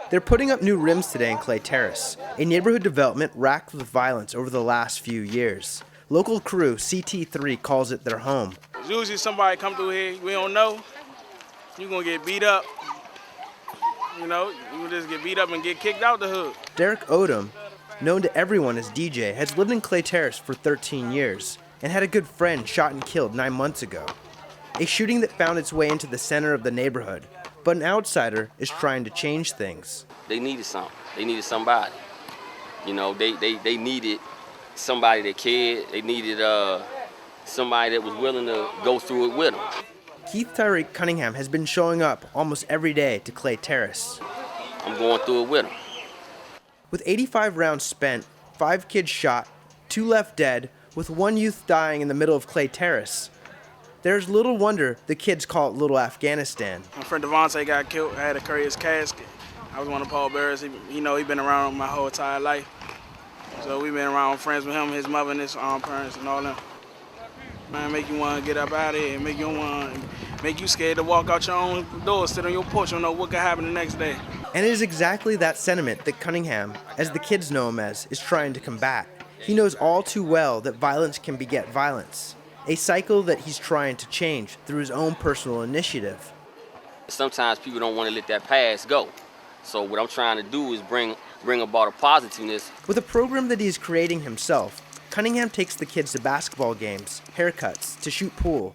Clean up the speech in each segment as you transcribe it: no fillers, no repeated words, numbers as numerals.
They're putting up new rims today in Clay Terrace, a neighborhood development racked with violence over the last few years. Local crew CT3 calls it their home. Usually somebody come through here, we don't know, you're gonna get beat up. You know, you just get beat up and get kicked out the hood. Derek Odom, known to everyone as DJ, has lived in Clay Terrace for 13 years and had a good friend shot and killed 9 months ago. A shooting that found its way into the center of the neighborhood, but an outsider is trying to change things. They needed something. They needed somebody. You know, they needed somebody that cared. They needed somebody that was willing to go through it with them. Keith Tyreek Cunningham has been showing up almost every day to Clay Terrace. I'm going through it with him. With 85 rounds spent, 5 kids shot, 2 left dead, with 1 youth dying in the middle of Clay Terrace, there's little wonder the kids call it Little Afghanistan. My friend Devontae got killed. I had to carry his casket. I was one of Paul Bearers. He been around my whole entire life. So we've been around friends with him, his mother and his parents and all them. Man, make you want to get up out of here, make you scared to walk out your own door, sit on your porch, you don't know what could happen the next day. And it is exactly that sentiment that Cunningham, as the kids know him as, is trying to combat. He knows all too well that violence can beget violence, a cycle that he's trying to change through his own personal initiative. Sometimes people don't want to let that past go. So what I'm trying to do is bring about a positiveness. With a program that he's creating himself, Cunningham takes the kids to basketball games, haircuts, to shoot pool.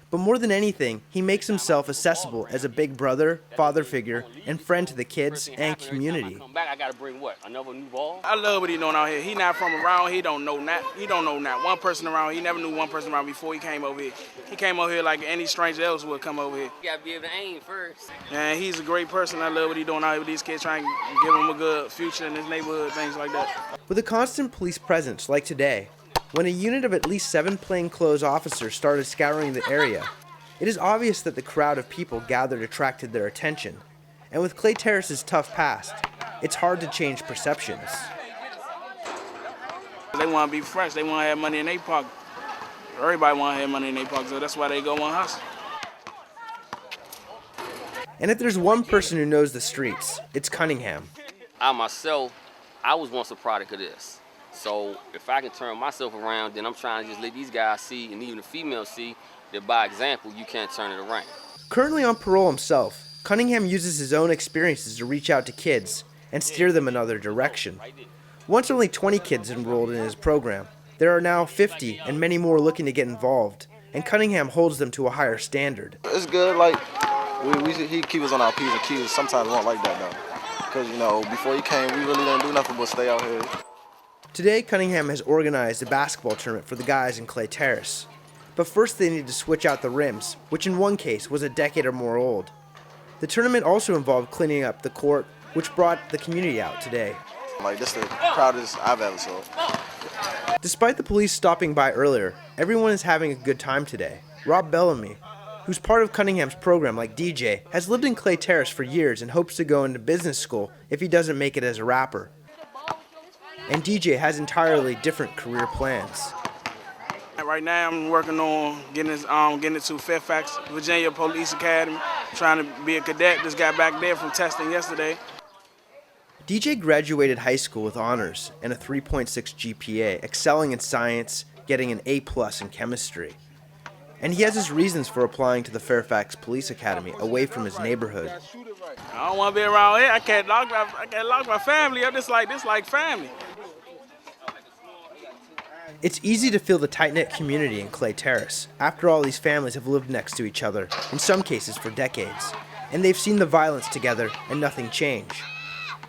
But more than anything, he makes himself accessible as a big brother, father figure, and friend to the kids and community. I gotta bring what? Another new ball? I love what he's doing out here. He not from around. He don't know not one person around. He never knew one person around before he came over here. He came over here like any stranger else would come over here. You gotta be able to aim first. And he's a great person. I love what he's doing out here with these kids, trying to give them a good future in his neighborhood, things like that. With a constant police presence like today, when a unit of at least 7 plainclothes officers started scouring the area, it is obvious that the crowd of people gathered attracted their attention. And with Clay Terrace's tough past, it's hard to change perceptions. They want to be fresh. They want to have money in their pocket. Everybody want to have money in their pocket, so that's why they go on hustle. And if there's one person who knows the streets, it's Cunningham. I myself, I was once a product of this. So if I can turn myself around, then I'm trying to just let these guys see, and even the females see, that by example, you can't turn it around. Currently on parole himself, Cunningham uses his own experiences to reach out to kids and steer them another direction. Once only 20 kids enrolled in his program, there are now 50 and many more looking to get involved, and Cunningham holds them to a higher standard. It's good, like, he keeps us on our P's and Q's. Sometimes we won't like that, though. Because, you know, before he came, we really didn't do nothing but stay out here. Today, Cunningham has organized a basketball tournament for the guys in Clay Terrace. But first they need to switch out the rims, which in one case was a decade or more old. The tournament also involved cleaning up the court, which brought the community out today. Like, this is the proudest I've ever saw. Despite the police stopping by earlier, everyone is having a good time today. Rob Bellamy, who's part of Cunningham's program like DJ, has lived in Clay Terrace for years and hopes to go into business school if he doesn't make it as a rapper. And DJ has entirely different career plans. Right now I'm working on getting into Fairfax, Virginia Police Academy, trying to be a cadet. Just got back there from testing yesterday. DJ graduated high school with honors and a 3.6 GPA, excelling in science, getting an A+ in chemistry. And he has his reasons for applying to the Fairfax Police Academy away from his neighborhood. I don't want to be around here. I can't lock my family up. This like family. It's easy to feel the tight-knit community in Clay Terrace. After all, these families have lived next to each other, in some cases for decades, and they've seen the violence together and nothing change.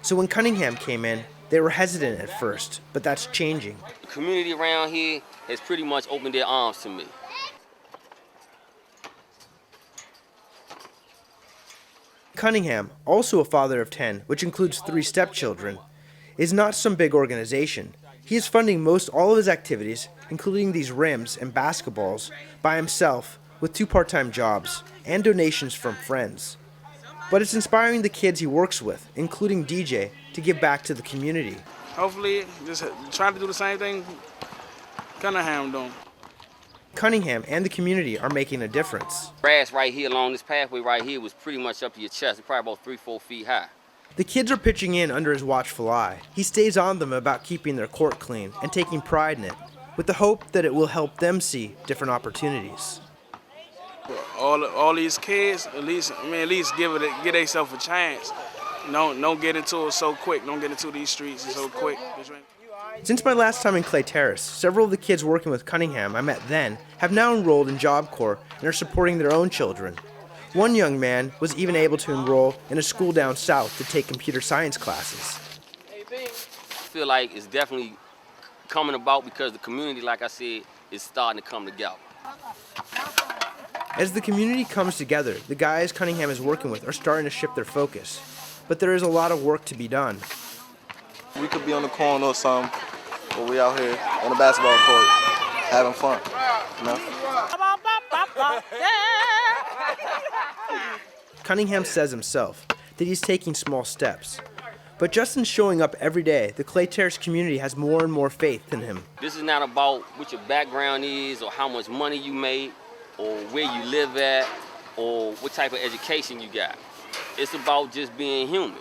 So when Cunningham came in, they were hesitant at first, but that's changing. The community around here has pretty much opened their arms to me. Cunningham, also a father of 10, which includes 3 stepchildren, is not some big organization. He is funding most all of his activities, including these rims and basketballs, by himself with 2 part-time jobs and donations from friends. But it's inspiring the kids he works with, including DJ, to give back to the community. Hopefully, just trying to do the same thing Cunningham doing. Cunningham and the community are making a difference. Grass right here along this pathway right here was pretty much up to your chest, probably about 3-4 feet high. The kids are pitching in under his watchful eye. He stays on them about keeping their court clean and taking pride in it, with the hope that it will help them see different opportunities. All these kids, at least give themselves a chance. Don't get into it so quick. Don't get into these streets so quick. Since my last time in Clay Terrace, several of the kids working with Cunningham I met then have now enrolled in Job Corps and are supporting their own children. One young man was even able to enroll in a school down south to take computer science classes. I feel like it's definitely coming about because the community, like I said, is starting to come together. As the community comes together, the guys Cunningham is working with are starting to shift their focus. But there is a lot of work to be done. We could be on the corner or something, but we out here on the basketball court having fun, you know? Cunningham says himself that he's taking small steps. But just in showing up every day, the Clay Terrace community has more and more faith in him. This is not about what your background is or how much money you made or where you live at or what type of education you got. It's about just being human.